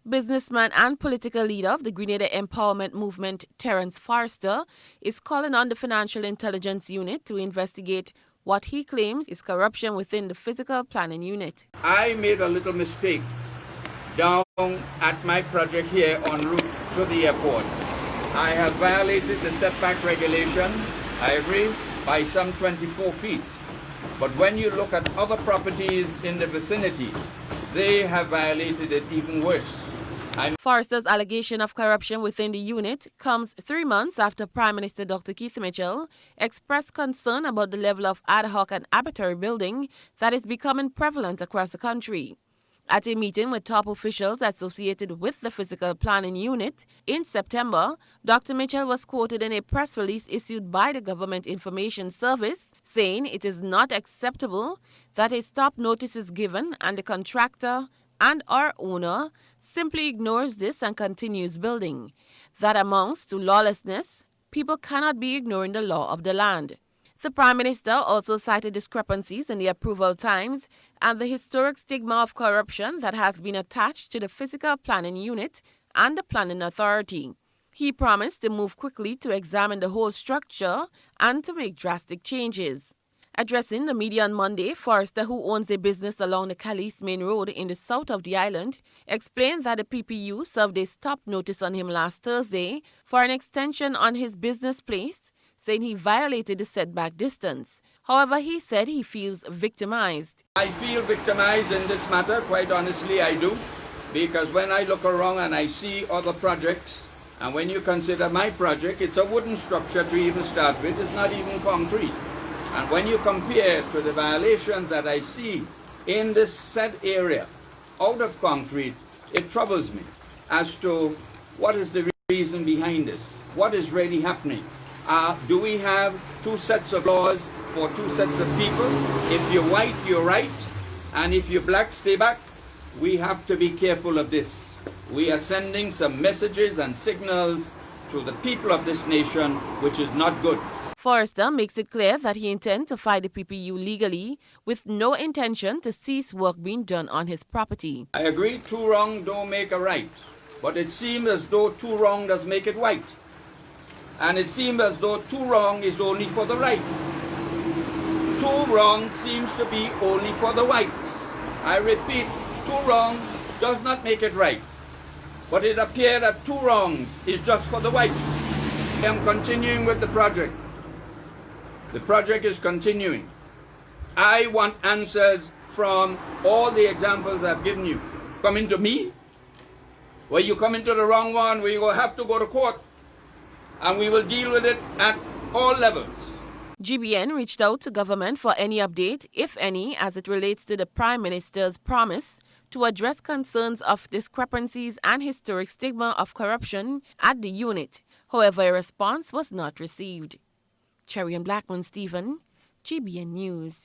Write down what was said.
Businessman and political leader of the Grenada Empowerment Movement, Terence Forrester, is calling on the Financial Intelligence Unit to investigate what he claims is corruption within the Physical Planning Unit. I made a little mistake down at my project here en route to the airport. I have violated the setback regulation, I agree, by some 24 feet. But when you look at other properties in the vicinity, they have violated it even worse. Forrester's allegation of corruption within the unit comes 3 months after Prime Minister Dr. Keith Mitchell expressed concern about the level of ad hoc and arbitrary building that is becoming prevalent across the country. At a meeting with top officials associated with the Physical Planning Unit in September, Dr. Mitchell was quoted in a press release issued by the Government Information Service saying it is not acceptable that a stop notice is given and the contractor and our owner simply ignores this and continues building. That amounts to lawlessness. People cannot be ignoring the law of the land. The Prime Minister also cited discrepancies in the approval times and the historic stigma of corruption that has been attached to the Physical Planning Unit and the Planning Authority. He promised to move quickly to examine the whole structure and to make drastic changes. Addressing the media on Monday, Forrester, who owns a business along the Calais Main Road in the south of the island, explained that the PPU served a stop notice on him last Thursday for an extension on his business place, saying he violated the setback distance. However, he said he feels victimized. I feel victimized in this matter, quite honestly I do, because when I look around and I see other projects, and when you consider my project, it's a wooden structure to even start with, it's not even concrete. And when you compare to the violations that I see in this said area out of concrete, it troubles me as to what is the reason behind this. What is really happening? Do we have two sets of laws for two sets of people? If you're white, you're right. And if you're black, stay back. We have to be careful of this. We are sending some messages and signals to the people of this nation, which is not good. Forrester makes it clear that he intends to fight the PPU legally with no intention to cease work being done on his property. I agree, two wrong don't make a right. But it seems as though two wrong does make it right. And it seems as though two wrong is only for the right. Two wrong seems to be only for the whites. I repeat, two wrong does not make it right. But it appears that two wrongs is just for the whites. I am continuing with the project. The project is continuing. I want answers from all the examples I've given you. Coming to me, where you come into the wrong one, where you will have to go to court, and we will deal with it at all levels. GBN reached out to government for any update, if any, as it relates to the Prime Minister's promise to address concerns of discrepancies and historic stigma of corruption at the unit. However, a response was not received. Cherry and Blackman Stephen, GBN News.